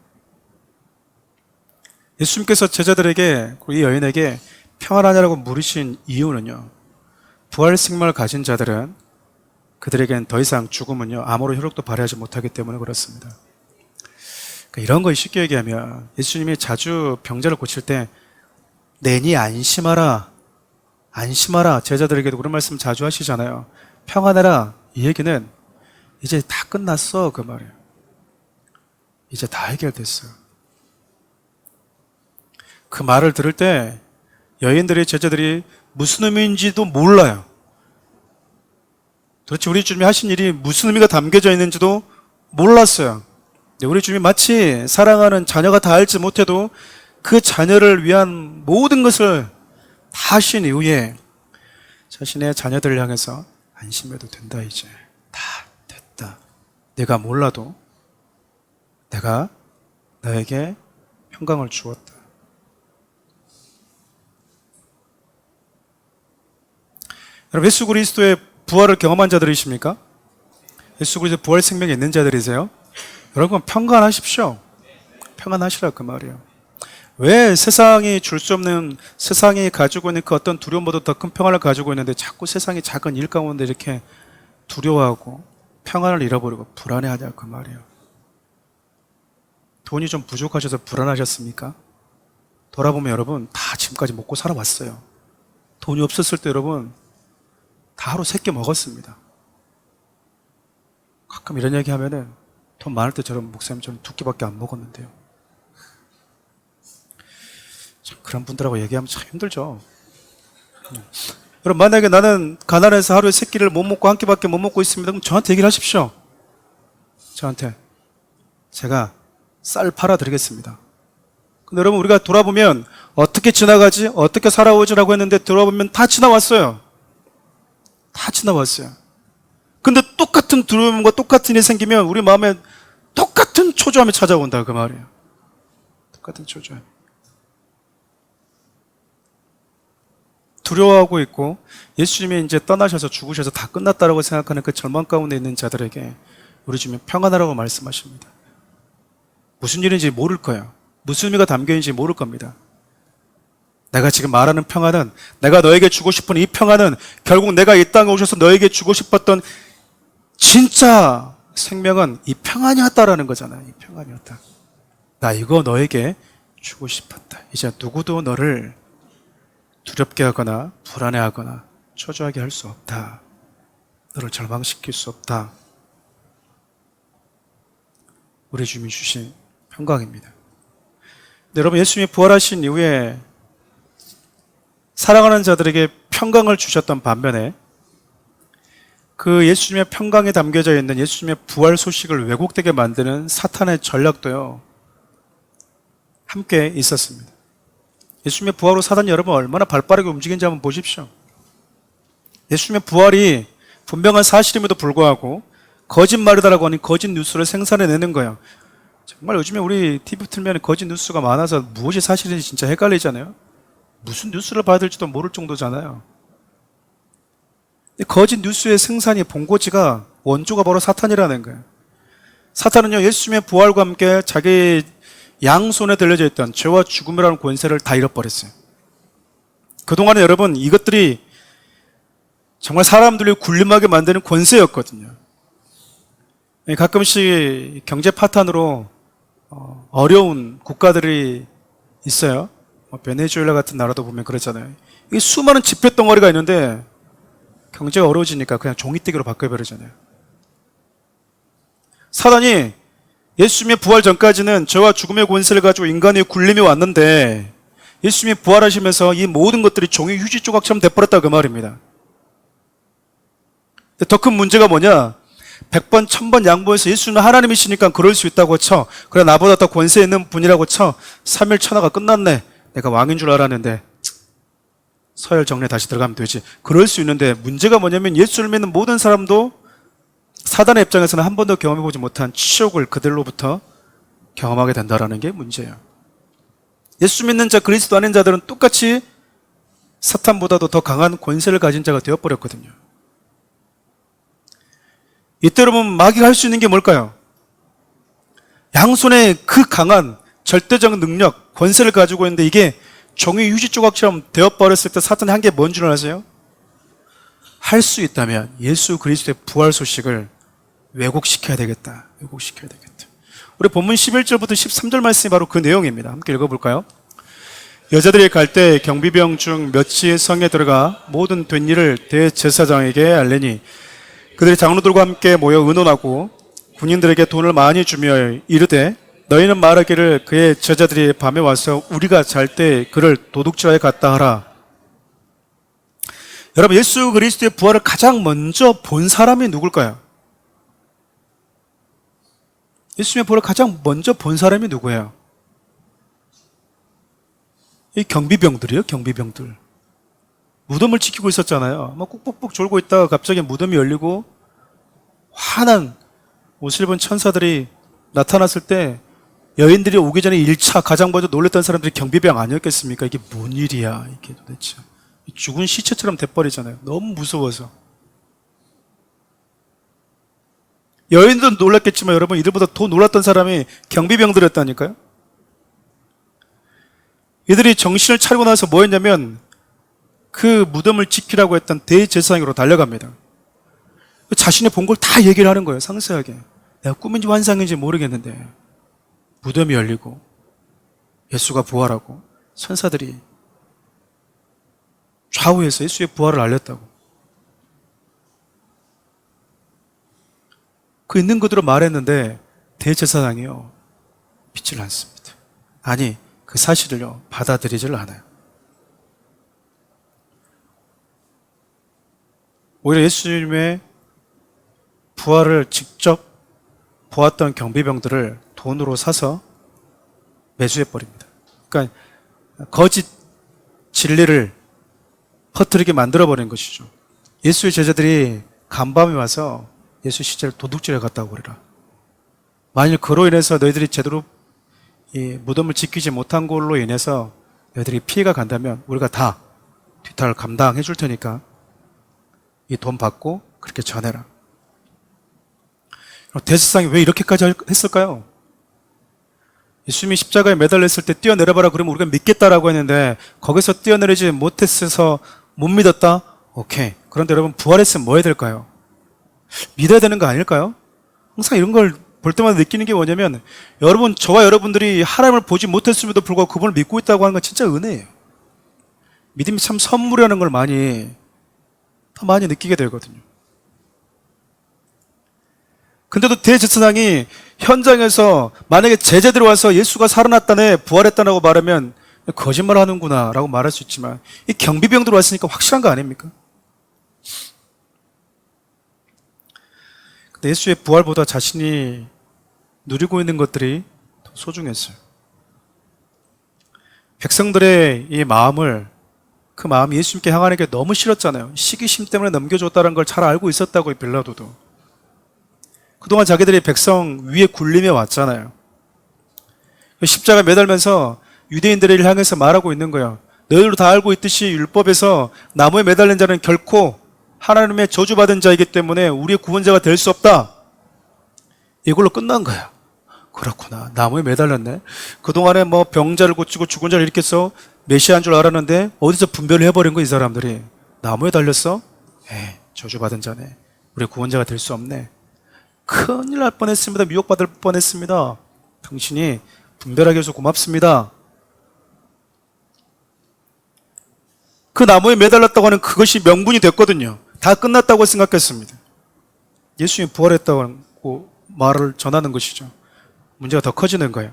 예수님께서 제자들에게, 이 여인에게 평안하냐라고 물으신 이유는요, 부활 생명을 가진 자들은 그들에겐 더 이상 죽음은요, 아무런 효력도 발휘하지 못하기 때문에 그렇습니다. 그러니까 이런 거 쉽게 얘기하면 예수님이 자주 병자를 고칠 때 내니 안심하라, 안심하라, 제자들에게도 그런 말씀 자주 하시잖아요. 평안해라. 이 얘기는 이제 다 끝났어, 그 말이에요. 이제 다 해결됐어요. 그 말을 들을 때 여인들의 제자들이 무슨 의미인지도 몰라요. 도대체 우리 주님이 하신 일이 무슨 의미가 담겨져 있는지도 몰랐어요. 우리 주님이 마치 사랑하는 자녀가 다 알지 못해도 그 자녀를 위한 모든 것을 다 하신 이후에 자신의 자녀들을 향해서 안심해도 된다, 이제 다 됐다. 내가 몰라도 내가 너에게 평강을 주었다. 여러분, 예수 그리스도의 부활을 경험한 자들이십니까? 예수 그리스도의 부활 생명이 있는 자들이세요? 여러분, 평안하십시오. 평안하시라 그 말이에요. 왜 세상이 줄 수 없는, 세상이 가지고 있는 그 어떤 두려움보다 더 큰 평안을 가지고 있는데 자꾸 세상의 작은 일 가운데 이렇게 두려워하고 평안을 잃어버리고 불안해하냐 그 말이에요. 돈이 좀 부족하셔서 불안하셨습니까? 돌아보면 여러분 다 지금까지 먹고 살아왔어요. 돈이 없었을 때 여러분 다 하루 3끼 먹었습니다. 가끔 이런 얘기 하면은 돈 많을 때 저런 목사님처럼 2끼밖에 안 먹었는데요. 참 그런 분들하고 얘기하면 참 힘들죠. 여러분, 만약에 나는 가난해서 하루에 3끼를 못 먹고 1끼밖에 못 먹고 있습니다. 그럼 저한테 얘기를 하십시오. 저한테. 제가 쌀 팔아 드리겠습니다. 근데 여러분, 우리가 돌아보면 어떻게 지나가지? 어떻게 살아오지라고 했는데 돌아보면 다 지나왔어요. 다 지나왔어요. 근데 똑같은 두려움과 똑같은 일이 생기면 우리 마음에 똑같은 초조함이 찾아온다 그 말이에요. 똑같은 초조함. 두려워하고 있고 예수님이 이제 떠나셔서 죽으셔서 다 끝났다라고 생각하는 그 절망 가운데 있는 자들에게 우리 주님 평안하라고 말씀하십니다. 무슨 일인지 모를 거예요. 무슨 의미가 담겨 있는지 모를 겁니다. 내가 지금 말하는 평안은, 내가 너에게 주고 싶은 이 평안은 결국 내가 이 땅에 오셔서 너에게 주고 싶었던 진짜 생명은 이 평안이었다라는 거잖아요. 이 평안이었다. 나 이거 너에게 주고 싶었다. 이제 누구도 너를 두렵게 하거나 불안해하거나 초조하게 할 수 없다. 너를 절망시킬 수 없다. 우리 주님이 주신 평강입니다. 근데 여러분, 예수님이 부활하신 이후에 사랑하는 자들에게 평강을 주셨던 반면에 그 예수님의 평강에 담겨져 있는 예수님의 부활 소식을 왜곡되게 만드는 사탄의 전략도요, 함께 있었습니다. 예수님의 부활로 사단이 여러분 얼마나 발빠르게 움직이는지 한번 보십시오. 예수님의 부활이 분명한 사실임에도 불구하고 거짓말이다라고 하는 거짓 뉴스를 생산해내는 거예요. 정말 요즘에 우리 TV 틀면 거짓 뉴스가 많아서 무엇이 사실인지 진짜 헷갈리잖아요. 무슨 뉴스를 봐야 될지도 모를 정도잖아요. 거짓 뉴스의 생산이 본고지가 원조가 바로 사탄이라는 거예요. 사탄은요, 예수님의 부활과 함께 자기 양손에 들려져 있던 죄와 죽음이라는 권세를 다 잃어버렸어요. 그동안에 여러분 이것들이 정말 사람들을 굴림하게 만드는 권세였거든요. 가끔씩 경제 파탄으로 어려운 국가들이 있어요. 베네수엘라 같은 나라도 보면 그렇잖아요. 이 수많은 지폐 덩어리가 있는데 경제가 어려워지니까 그냥 종이떼기로 바꿔버리잖아요. 사단이 예수님의 부활 전까지는 죄와 죽음의 권세를 가지고 인간의 굴림이 왔는데 예수님이 부활하시면서 이 모든 것들이 종이 휴지 조각처럼 돼버렸다 그 말입니다. 더 큰 문제가 뭐냐? 100번 1000번 양보해서 예수님은 하나님이시니까 그럴 수 있다고 쳐. 그래, 나보다 더 권세 있는 분이라고 쳐. 3일 천하가 끝났네. 내가 왕인 줄 알았는데 서열 정례 다시 들어가면 되지. 그럴 수 있는데 문제가 뭐냐면 예수를 믿는 모든 사람도 사단의 입장에서는 한 번도 경험해보지 못한 치욕을 그들로부터 경험하게 된다는 게 문제예요. 예수 믿는 자, 그리스도 아닌 자들은 똑같이 사탄보다도 더 강한 권세를 가진 자가 되어버렸거든요. 이때 여러분, 마귀가 할 수 있는 게 뭘까요? 양손에 그 강한 절대적 능력, 권세를 가지고 있는데 이게 종이 휴지 조각처럼 되어버렸을 때 사탄이 한 게 뭔 줄 아세요? 할 수 있다면 예수 그리스도의 부활 소식을 왜곡시켜야 되겠다. 왜곡시켜야 되겠다. 우리 본문 11절부터 13절 말씀이 바로 그 내용입니다. 함께 읽어볼까요? 여자들이 갈 때 경비병 중 몇이 성에 들어가 모든 된 일을 대제사장에게 알리니 그들이 장로들과 함께 모여 의논하고 군인들에게 돈을 많이 주며 이르되 너희는 말하기를 그의 제자들이 밤에 와서 우리가 잘 때 그를 도둑질하여 갔다 하라. 여러분, 예수 그리스도의 부활을 가장 먼저 본 사람이 누굴까요? 예수님의 부활을 가장 먼저 본 사람이 누구예요? 이 경비병들이에요. 경비병들. 무덤을 지키고 있었잖아요. 막 꾹꾹꾹 졸고 있다가 갑자기 무덤이 열리고 환한 옷을 입은 천사들이 나타났을 때 여인들이 오기 전에 1차 가장 먼저 놀랬던 사람들이 경비병 아니었겠습니까? 이게 뭔 일이야 이게 도대체. 죽은 시체처럼 돼버리잖아요. 너무 무서워서. 여인들은 놀랐겠지만 여러분, 이들보다 더 놀랐던 사람이 경비병들이었다니까요. 이들이 정신을 차리고 나서 뭐 했냐면 그 무덤을 지키라고 했던 대제사장으로 달려갑니다. 자신이 본 걸 다 얘기를 하는 거예요. 상세하게. 내가 꿈인지 환상인지 모르겠는데 무덤이 열리고 예수가 부활하고 천사들이 좌우에서 예수의 부활을 알렸다고. 그 있는 그대로 말했는데 대제사장이요, 믿질 않습니다. 아니, 그 사실을요 받아들이질 않아요. 오히려 예수님의 부활을 직접 보았던 경비병들을 돈으로 사서 매수해버립니다. 그러니까 거짓 진리를 퍼뜨리게 만들어버린 것이죠. 예수의 제자들이 간밤에 와서 예수 시체를 도둑질해 갔다고 그래라. 만일 그로 인해서 너희들이 제대로 이 무덤을 지키지 못한 걸로 인해서 너희들이 피해가 간다면 우리가 다 뒤탈을 감당해 줄 테니까 이 돈 받고 그렇게 전해라. 대제사장이 왜 이렇게까지 했을까요? 예수님이 십자가에 매달렸을 때 뛰어내려봐라 그러면 우리가 믿겠다라고 했는데 거기서 뛰어내리지 못했어서 못 믿었다? 오케이. 그런데 여러분, 부활했으면 뭐 해야 될까요? 믿어야 되는 거 아닐까요? 항상 이런 걸 볼 때마다 느끼는 게 뭐냐면, 여러분, 저와 여러분들이 하나님을 보지 못했음에도 불구하고 그분을 믿고 있다고 하는 건 진짜 은혜예요. 믿음이 참 선물이라는 걸 더 많이 느끼게 되거든요. 근데도 대제사장이 현장에서 만약에 제자들이 와서 예수가 살아났다네, 부활했다고 말하면 거짓말 하는구나 라고 말할 수 있지만, 이 경비병들 왔으니까 확실한 거 아닙니까? 근데 예수의 부활보다 자신이 누리고 있는 것들이 더 소중했어요. 백성들의 이 마음을, 그 마음이 예수님께 향하는 게 너무 싫었잖아요. 시기심 때문에 넘겨줬다는 걸 잘 알고 있었다고요, 빌라도도. 그동안 자기들이 백성 위에 굴림해 왔잖아요. 십자가 매달면서 유대인들을 향해서 말하고 있는 거예요. 너희들도 다 알고 있듯이 율법에서 나무에 매달린 자는 결코 하나님의 저주받은 자이기 때문에 우리의 구원자가 될 수 없다. 이걸로 끝난 거야. 그렇구나. 나무에 매달렸네. 그동안에 뭐 병자를 고치고 죽은 자를 일으켜서 메시아인 줄 알았는데 어디서 분별을 해버린 거야, 이 사람들이. 나무에 달렸어? 에이, 저주받은 자네. 우리의 구원자가 될 수 없네. 큰일 날 뻔했습니다. 미혹받을 뻔했습니다. 당신이 분별하게 해서 고맙습니다. 그 나무에 매달렸다고 하는 그것이 명분이 됐거든요. 다 끝났다고 생각했습니다. 예수님이 부활했다고 말을 전하는 것이죠. 문제가 더 커지는 거예요.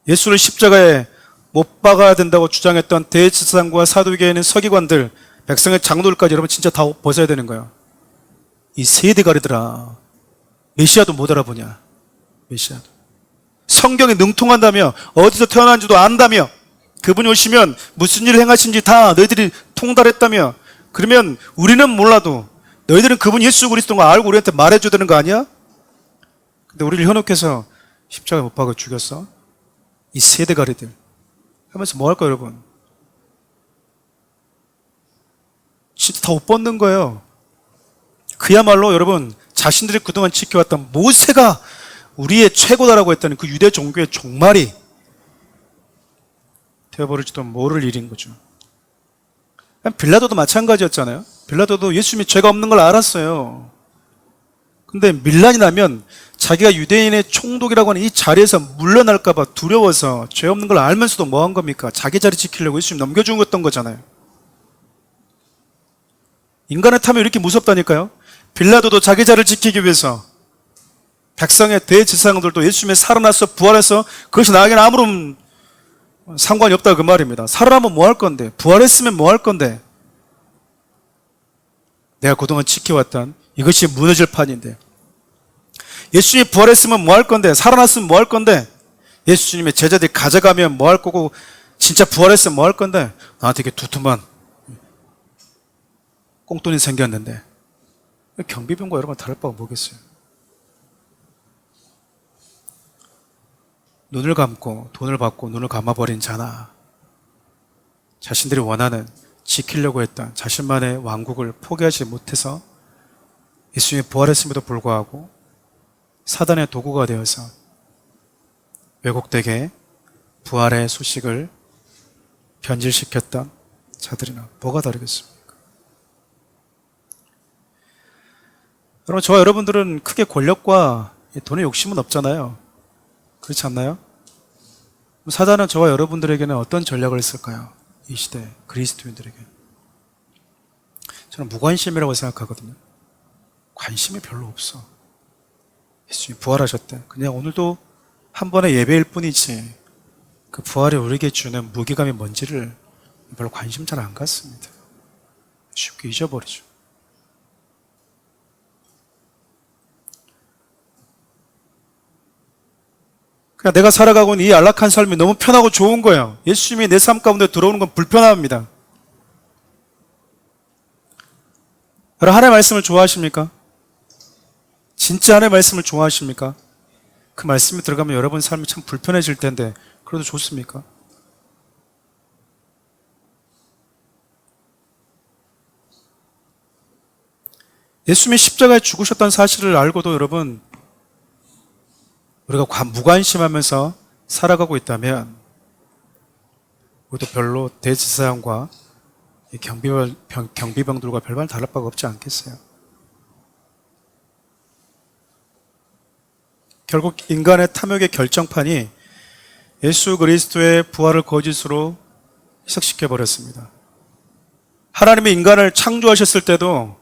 예수를 십자가에 못 박아야 된다고 주장했던 대제사장과 사두개인의 서기관들, 백성의 장로들까지 여러분 진짜 다 벗어야 되는 거예요. 이 세대가리들아, 메시아도 못 알아보냐? 메시아도. 성경에 능통한다며, 어디서 태어난지도 안다며, 그분이 오시면 무슨 일을 행하신지 다 너희들이 통달했다며, 그러면 우리는 몰라도 너희들은 그분 예수 그리스도인 거 알고 우리한테 말해줘야 되는 거 아니야? 근데 우리를 현혹해서 십자가에 못 박아 죽였어? 이 세대가리들 하면서 뭐 할까요, 여러분? 진짜 다 옷 벗는 거예요. 그야말로 여러분, 자신들이 그동안 지켜왔던 모세가 우리의 최고다라고 했다는 그 유대 종교의 종말이 되어버릴지도 모를 일인 거죠. 빌라도도 마찬가지였잖아요. 빌라도도 예수님이 죄가 없는 걸 알았어요. 근데 밀란이 나면 자기가 유대인의 총독이라고 하는 이 자리에서 물러날까 봐 두려워서 죄 없는 걸 알면서도 뭐 한 겁니까? 자기 자리 지키려고 예수님 넘겨준 거잖아요. 인간의 탐이 이렇게 무섭다니까요. 빌라도도 자기 자리를 지키기 위해서, 백성의 대제사장들도 예수님이 살아나서 부활해서 그것이 나에게는 아무런 상관이 없다 그 말입니다. 살아나면 뭐 할 건데, 부활했으면 뭐 할 건데, 내가 그동안 지켜왔던 이것이 무너질 판인데, 예수님이 부활했으면 뭐 할 건데, 살아났으면 뭐 할 건데, 예수님의 제자들이 가져가면 뭐 할 거고, 진짜 부활했으면 뭐 할 건데, 나한테 이게 두툼한 꽁돈이 생겼는데, 경비병과 여러분 다를 바가 뭐겠어요? 눈을 감고 돈을 받고 눈을 감아버린 자나, 자신들이 원하는 지키려고 했던 자신만의 왕국을 포기하지 못해서 예수님이 부활했음에도 불구하고 사단의 도구가 되어서 왜곡되게 부활의 소식을 변질시켰던 자들이나 뭐가 다르겠습니까? 여러분, 저와 여러분들은 크게 권력과 돈의 욕심은 없잖아요. 그렇지 않나요? 사단은 저와 여러분들에게는 어떤 전략을 쓸까요? 이 시대 그리스도인들에게. 저는 무관심이라고 생각하거든요. 관심이 별로 없어. 예수님이 부활하셨대. 그냥 오늘도 한 번의 예배일 뿐이지 그 부활이 우리에게 주는 무게감이 뭔지를 별로 관심 잘 안 갖습니다. 쉽게 잊어버리죠. 그냥 내가 살아가고 있는 이 안락한 삶이 너무 편하고 좋은 거예요. 예수님이 내 삶 가운데 들어오는 건 불편합니다. 여러분, 하나님의 말씀을 좋아하십니까? 진짜 하나님의 말씀을 좋아하십니까? 그 말씀이 들어가면 여러분 삶이 참 불편해질 텐데 그래도 좋습니까? 예수님이 십자가에 죽으셨다는 사실을 알고도 여러분 우리가 무관심하면서 살아가고 있다면 우리도 별로 대제사장과 경비병들과 별반 다를 바가 없지 않겠어요? 결국 인간의 탐욕의 결정판이 예수 그리스도의 부활을 거짓으로 희석시켜버렸습니다. 하나님이 인간을 창조하셨을 때도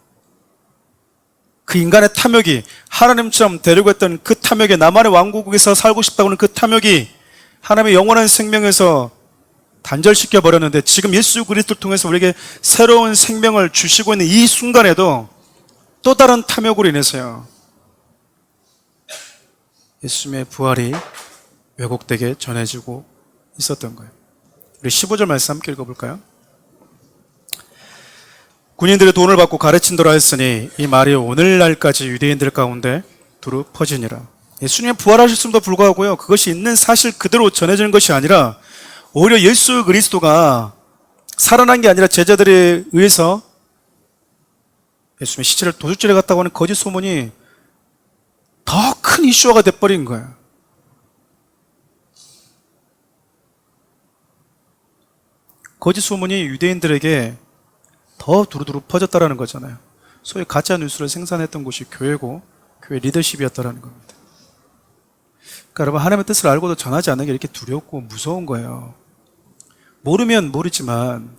그 인간의 탐욕이 하나님처럼 되려고 했던 그 탐욕이 나만의 왕국에서 살고 싶다고 하는 그 탐욕이 하나님의 영원한 생명에서 단절시켜 버렸는데 지금 예수 그리스도를 통해서 우리에게 새로운 생명을 주시고 있는 이 순간에도 또 다른 탐욕으로 인해서요 예수님의 부활이 왜곡되게 전해지고 있었던 거예요. 우리 15절 말씀 함께 읽어볼까요? 군인들의 돈을 받고 가르친도라 했으니 이 말이 오늘날까지 유대인들 가운데 두루 퍼지니라. 예수님이 부활하셨음에도 불구하고요 그것이 있는 사실 그대로 전해지는 것이 아니라 오히려 예수 그리스도가 살아난 게 아니라 제자들에 의해서 예수님의 시체를 도둑질해 갔다고 하는 거짓 소문이 더 큰 이슈화가 돼버린 거예요. 거짓 소문이 유대인들에게 더 두루두루 퍼졌다라는 거잖아요. 소위 가짜 뉴스를 생산했던 곳이 교회고 교회 리더십이었다라는 겁니다. 그러니까 여러분 하나님의 뜻을 알고도 전하지 않는 게 이렇게 두렵고 무서운 거예요. 모르면 모르지만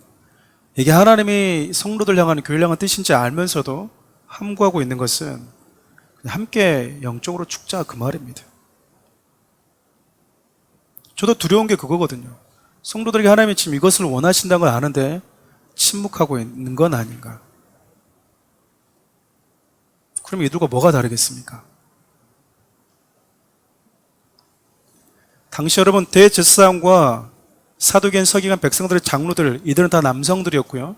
이게 하나님이 성도들 향한 교회를 향한 뜻인지 알면서도 함구하고 있는 것은 함께 영적으로 죽자 그 말입니다. 저도 두려운 게 그거거든요. 성도들에게 하나님이 지금 이것을 원하신다는 걸 아는데 침묵하고 있는 건 아닌가. 그럼 이들과 뭐가 다르겠습니까? 당시 여러분 대제사장과 사두개인 서기관 백성들의 장로들 이들은 다 남성들이었고요.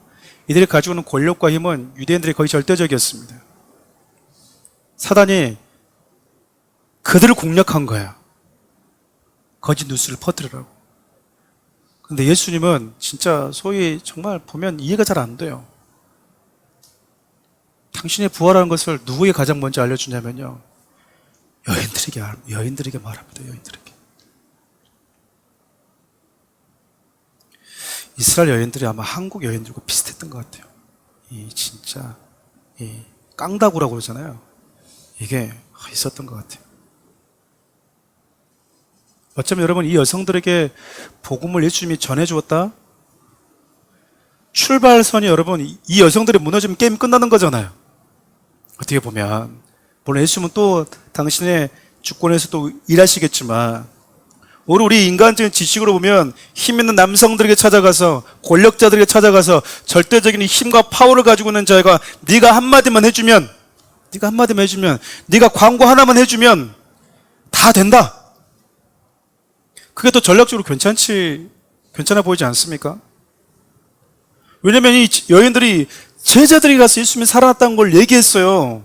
이들이 가지고 있는 권력과 힘은 유대인들이 거의 절대적이었습니다. 사단이 그들을 공략한 거야. 거짓 뉴스를 퍼뜨리라고. 근데 예수님은 진짜 소위 정말 보면 이해가 잘 안 돼요. 당신이 부활하는 것을 누구에게 가장 먼저 알려주냐면요. 여인들에게 말합니다. 여인들에게. 이스라엘 여인들이 아마 한국 여인들과 비슷했던 것 같아요. 진짜 깡다구라고 그러잖아요. 이게 있었던 것 같아요. 어쩌면 여러분 이 여성들에게 복음을 예수님이 전해주었다? 출발선이 여러분 이 여성들이 무너지면 게임 끝나는 거잖아요. 어떻게 보면 물론 예수님은 또 당신의 주권에서 또 일하시겠지만 우리 인간적인 지식으로 보면 힘 있는 남성들에게 찾아가서 권력자들에게 찾아가서 절대적인 힘과 파워를 가지고 있는 자가 네가 한마디만 해주면 네가 광고 하나만 해주면 다 된다. 그게 또 전략적으로 괜찮아 보이지 않습니까? 왜냐면 이 여인들이 제자들이 가서 예수님이 살아났다는 걸 얘기했어요.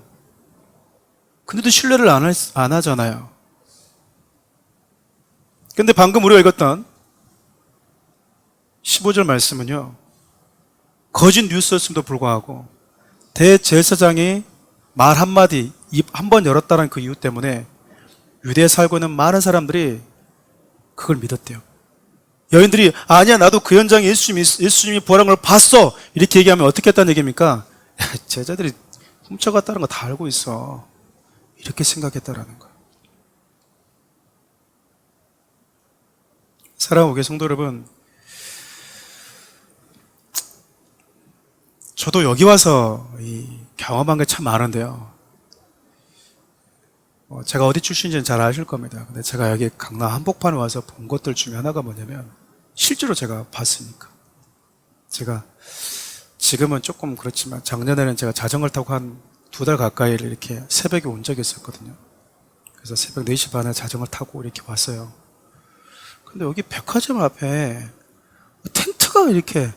근데도 신뢰를 안 하잖아요. 근데 방금 우리가 읽었던 15절 말씀은요, 거짓 뉴스였음에도 불구하고 대제사장이 말 한마디, 입 한 번 열었다는 그 이유 때문에 유대에 살고 있는 많은 사람들이 그걸 믿었대요. 여인들이 아니야, 나도 그 현장에 예수님이 부활한 걸 봤어, 이렇게 얘기하면 어떻게 했다는 얘기입니까? 야, 제자들이 훔쳐갔다는 거 다 알고 있어, 이렇게 생각했다라는 거예요. 사랑하는 교회 성도 여러분, 저도 여기 와서 경험한 게 참 많은데요. 제가 어디 출신인지는 잘 아실 겁니다. 근데 제가 여기 강남 한복판에 와서 본 것들 중에 하나가 뭐냐면, 실제로 제가 봤으니까. 제가 지금은 조금 그렇지만 작년에는 제가 자전거를 타고 한 2달 가까이를 이렇게 새벽에 온 적이 있었거든요. 그래서 새벽 4시 반에 자전거를 타고 이렇게 왔어요. 근데 여기 백화점 앞에 텐트가 이렇게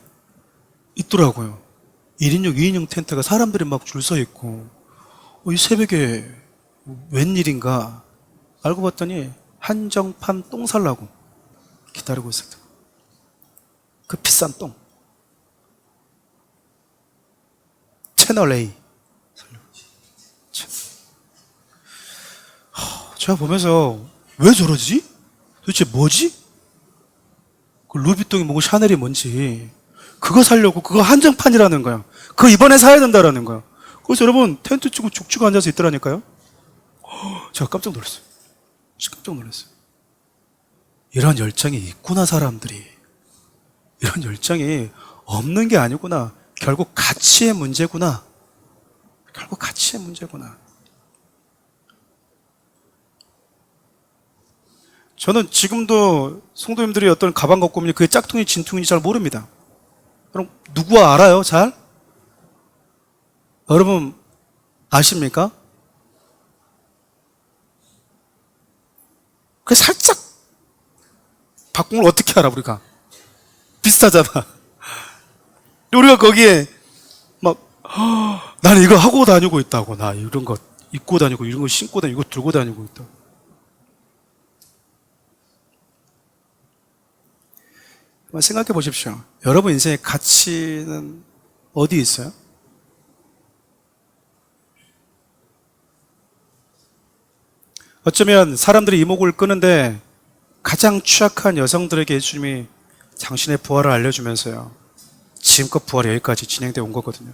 있더라고요. 1인용, 2인용 텐트가 사람들이 막 줄 서 있고, 이 새벽에 웬일인가 알고 봤더니 한정판 똥 살라고 기다리고 있었다. 그 비싼 똥. 채널 A. 제가 보면서 왜 저러지? 도대체 뭐지? 그 루비통이 뭐고 샤넬이 뭔지 그거 사려고, 그거 한정판이라는 거야. 그거 이번에 사야 된다라는 거야. 그래서 여러분 텐트 치고 죽치고 앉아서 있더라니까요. 제가 깜짝 놀랐어요. 깜짝 놀랐어요. 이런 열정이 있구나, 사람들이. 이런 열정이 없는 게 아니구나. 결국 가치의 문제구나. 결국 가치의 문제구나. 저는 지금도 성도님들이 어떤 가방 갖고 오면 그게 짝퉁인지 진퉁인지 잘 모릅니다. 그럼 누구와 알아요? 잘? 여러분 아십니까? 그 살짝 바꾼 걸 어떻게 알아, 우리가? 비슷하잖아. 우리가 거기에 막 나는 이거 하고 다니고 있다고, 나 이런 거 입고 다니고, 이런 거 신고 다니고, 이거 들고 다니고 있다고. 한번 생각해 보십시오. 여러분 인생의 가치는 어디 있어요? 어쩌면 사람들이 이목을 끄는데 가장 취약한 여성들에게 예수님이 당신의 부활을 알려주면서요, 지금껏 부활이 여기까지 진행되어 온 거거든요.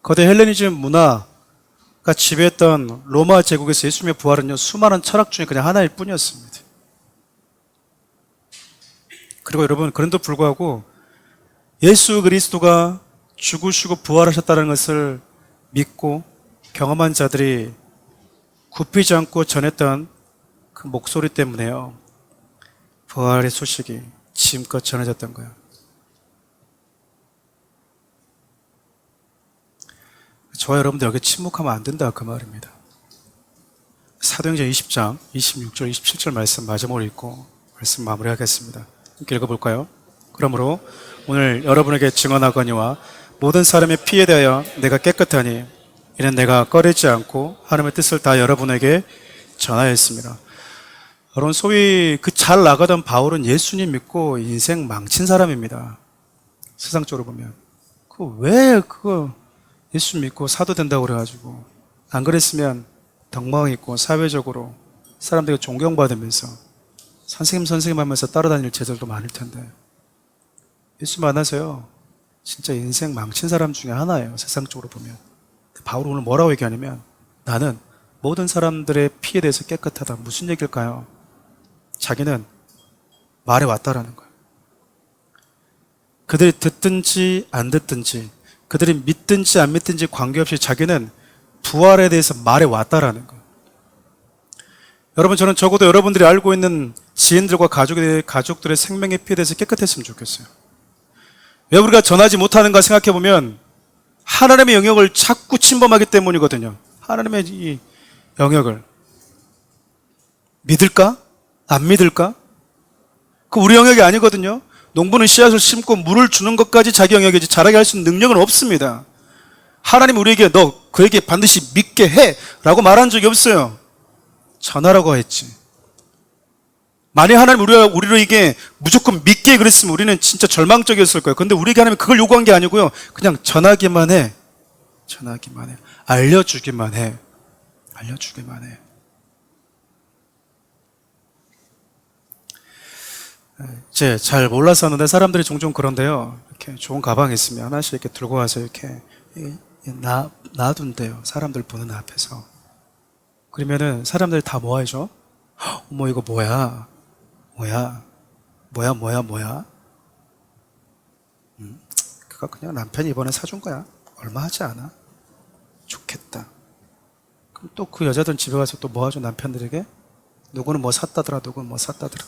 거대 헬레니즘 문화가 지배했던 로마 제국에서 예수님의 부활은요, 수많은 철학 중에 그냥 하나일 뿐이었습니다. 그리고 여러분, 그런데도 불구하고 예수 그리스도가 죽으시고 부활하셨다는 것을 믿고 경험한 자들이 굽히지 않고 전했던 그 목소리 때문에요, 부활의 소식이 지금껏 전해졌던 거예요. 저와 여러분들 여기 침묵하면 안 된다, 그 말입니다. 사도행전 20장 26절 27절 말씀 마지막으로 읽고 말씀 마무리하겠습니다. 함께 읽어볼까요? 그러므로 오늘 여러분에게 증언하거니와 모든 사람의 피에 대하여 내가 깨끗하니 이는 내가 꺼리지 않고 하나님의 뜻을 다 여러분에게 전하였습니다. 여러분, 소위 그 잘 나가던 바울은 예수님 믿고 인생 망친 사람입니다. 세상적으로 보면. 왜 그거 예수 믿고 사도 된다고 그래가지고, 안 그랬으면 덕망 있고 사회적으로 사람들이 존경받으면서 선생님 하면서 따라다닐 제자들도 많을 텐데, 예수 만나서요 진짜 인생 망친 사람 중에 하나예요, 세상적으로 보면. 바울은 오늘 뭐라고 얘기하냐면, 나는 모든 사람들의 피에 대해서 깨끗하다. 무슨 얘기일까요? 자기는 말해 왔다라는 거예요. 그들이 듣든지 안 듣든지, 그들이 믿든지 안 믿든지 관계없이 자기는 부활에 대해서 말해 왔다라는 거예요. 여러분, 저는 적어도 여러분들이 알고 있는 지인들과 가족들의 생명의 피에 대해서 깨끗했으면 좋겠어요. 왜 우리가 전하지 못하는가 생각해 보면 하나님의 영역을 자꾸 침범하기 때문이거든요. 하나님의 이 영역을 믿을까? 안 믿을까? 그 우리 영역이 아니거든요. 농부는 씨앗을 심고 물을 주는 것까지 자기 영역이지 자라게 할 수 있는 능력은 없습니다. 하나님 우리에게 너 그에게 반드시 믿게 해 라고 말한 적이 없어요. 전하라고 했지. 만약 하나님 우리에게 무조건 믿게 그랬으면 우리는 진짜 절망적이었을 거예요. 근데 우리에게 하나님 그걸 요구한 게 아니고요. 그냥 전하기만 해. 전하기만 해. 알려주기만 해. 알려주기만 해. 이제 잘 몰라서 하는데 사람들이 종종 그런데요. 이렇게 좋은 가방이 있으면 하나씩 이렇게 들고 와서 이렇게 놔둔대요. 사람들 보는 앞에서. 그러면은 사람들이 다 뭐 하죠? 어머, 이거 뭐야? 뭐야? 뭐야? 그거 그냥 남편이 이번에 사준 거야. 얼마 하지 않아? 좋겠다. 그럼 또 그 여자들은 집에 가서 또 뭐 하죠? 남편들에게? 누구는 뭐 샀다더라, 누구는 뭐 샀다더라.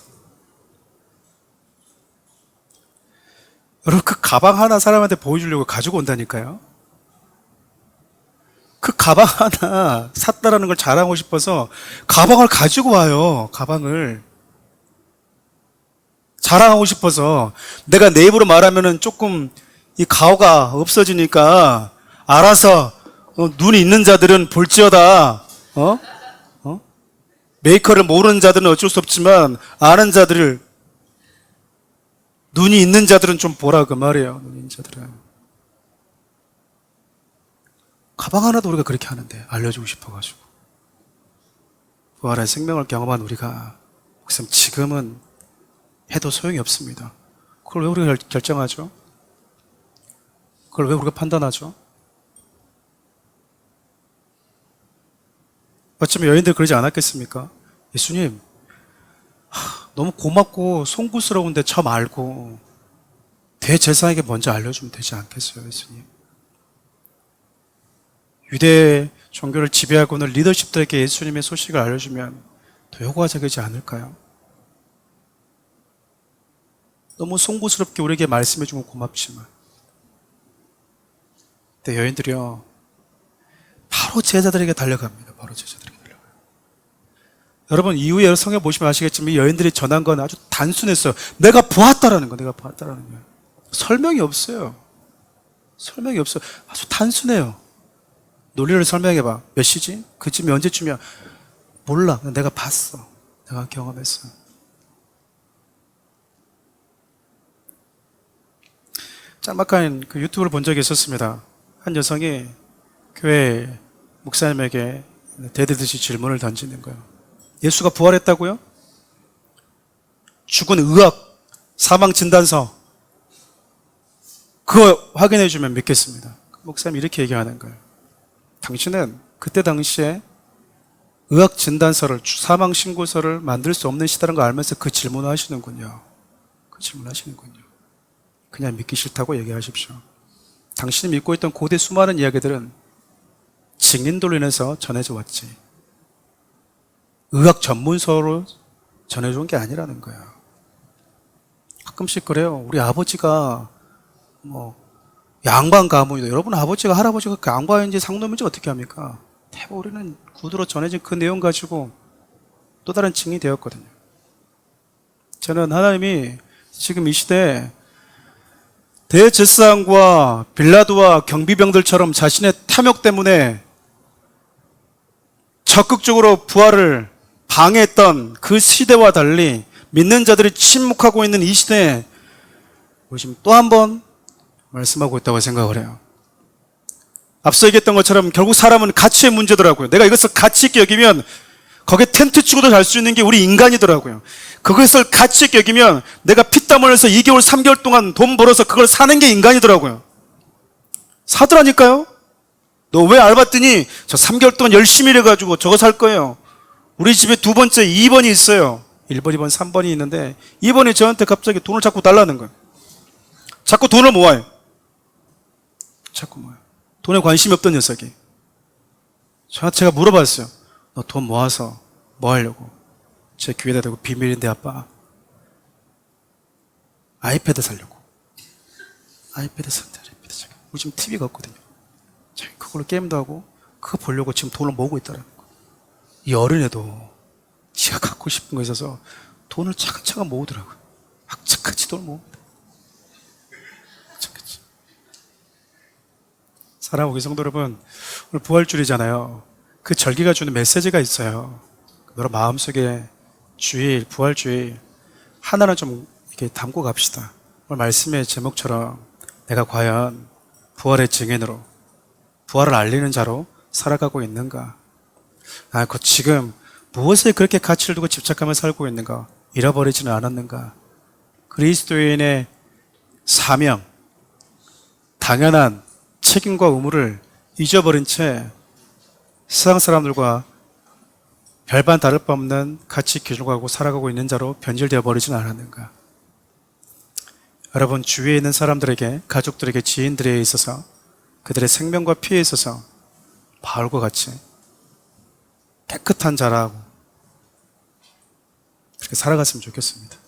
여러분, 그 가방 하나 사람한테 보여주려고 가지고 온다니까요. 그 가방 하나 샀다라는 걸 자랑하고 싶어서 가방을 가지고 와요. 가방을. 자랑하고 싶어서. 내가 내 입으로 말하면은 조금 이 가오가 없어지니까 알아서 눈이 있는 자들은 볼지어다. 메이커를 모르는 자들은 어쩔 수 없지만 아는 자들을, 눈이 있는 자들은 좀 보라 그 말이에요. 눈이 있는 자들은. 가방 하나도 우리가 그렇게 하는데 알려주고 싶어가지고. 부활의 생명을 경험한 우리가 목사님 지금은 해도 소용이 없습니다. 그걸 왜 우리가 결정하죠? 그걸 왜 우리가 판단하죠? 어쩌면 여인들 그러지 않았겠습니까? 예수님, 너무 고맙고 송구스러운데 저 말고 대제사장에게 먼저 알려주면 되지 않겠어요, 예수님? 유대 종교를 지배하고 있는 리더십들에게 예수님의 소식을 알려주면 더 효과적이지 않을까요? 너무 송구스럽게 우리에게 말씀해주면 고맙지만, 근데 여인들이요, 바로 제자들에게 달려갑니다. 바로 제자들에게 달려가요. 여러분, 이후에 성경 보시면 아시겠지만 이 여인들이 전한 건 아주 단순했어요. 내가 보았다라는 거, 내가 보았다라는 거예요. 설명이 없어요. 설명이 없어요. 아주 단순해요. 논리를 설명해봐. 몇 시지? 그쯤이 언제쯤이야? 몰라. 내가 봤어. 내가 경험했어. 짤막한 그 유튜브를 본 적이 있었습니다. 한 여성이 교회 목사님에게 대드듯이 질문을 던지는 거예요. 예수가 부활했다고요? 죽은 의학 사망 진단서 그거 확인해 주면 믿겠습니다. 목사님이 이렇게 얘기하는 거예요. 당신은 그때 당시에 의학 진단서를, 사망 신고서를 만들 수 없는 시대라는 걸 알면서 그 질문을 하시는군요. 그 질문을 하시는군요. 그냥 믿기 싫다고 얘기하십시오. 당신이 믿고 있던 고대 수많은 이야기들은 증인들로 인해서 전해져 왔지, 의학 전문서로 전해져 온 게 아니라는 거예요. 가끔씩 그래요. 우리 아버지가 양반 가문이다. 여러분 아버지가 할아버지가 양반인지 상놈인지 어떻게 합니까? 대부분 우리는 구두로 전해진 그 내용 가지고 또 다른 증인이 되었거든요. 저는 하나님이 지금 이 시대에 대제사장과 빌라도와 경비병들처럼 자신의 탐욕 때문에 적극적으로 부활을 방해했던 그 시대와 달리 믿는 자들이 침묵하고 있는 이 시대에 지금 또 한 번 말씀하고 있다고 생각을 해요. 앞서 얘기했던 것처럼 결국 사람은 가치의 문제더라고요. 내가 이것을 가치 있게 여기면 거기에 텐트 치고도 잘 수 있는 게 우리 인간이더라고요. 그것을 가치 있게 여기면 내가 피땀 흘려서 2개월, 3개월 동안 돈 벌어서 그걸 사는 게 인간이더라고요. 사더라니까요. 너 왜 알았더니 저 3개월 동안 열심히 일해가지고 저거 살 거예요. 우리 집에 두 번째 2번이 있어요. 1번, 2번, 3번이 있는데 2번이 저한테 갑자기 돈을 자꾸 달라는 거예요. 자꾸 돈을 모아요. 자꾸 모아요. 돈에 관심이 없던 녀석이. 제가 물어봤어요. 너 돈 모아서 뭐 하려고? 제 귀에다 대고 비밀인데 아빠. 아이패드 사려고. 아이패드 산다. 우리 지금 TV가 없거든요. 그걸로 게임도 하고 그거 보려고 지금 돈을 모으고 있다는 거. 이 어린애도 지가 갖고 싶은 거 있어서 돈을 차근차근 모으더라고요. 악착같이 돈을 모읍니다. 악착같이. 사랑하고 성도 여러분, 오늘 부활주일이잖아요. 그 절기가 주는 메시지가 있어요. 여러분 마음속에 주일, 부활주일 하나는 좀 이렇게 담고 갑시다. 오늘 말씀의 제목처럼 내가 과연 부활의 증인으로, 부활을 알리는 자로 살아가고 있는가? 그 지금 무엇에 그렇게 가치를 두고 집착하며 살고 있는가? 잃어버리지는 않았는가? 그리스도인의 사명, 당연한 책임과 의무를 잊어버린 채 세상 사람들과 별반 다를 바 없는 가치 기준을 가지고 살아가고 있는 자로 변질되어 버리지는 않았는가? 여러분, 주위에 있는 사람들에게, 가족들에게, 지인들에 있어서 그들의 생명과 피해에 있어서 바울과 같이 깨끗한 자라고 그렇게 살아갔으면 좋겠습니다.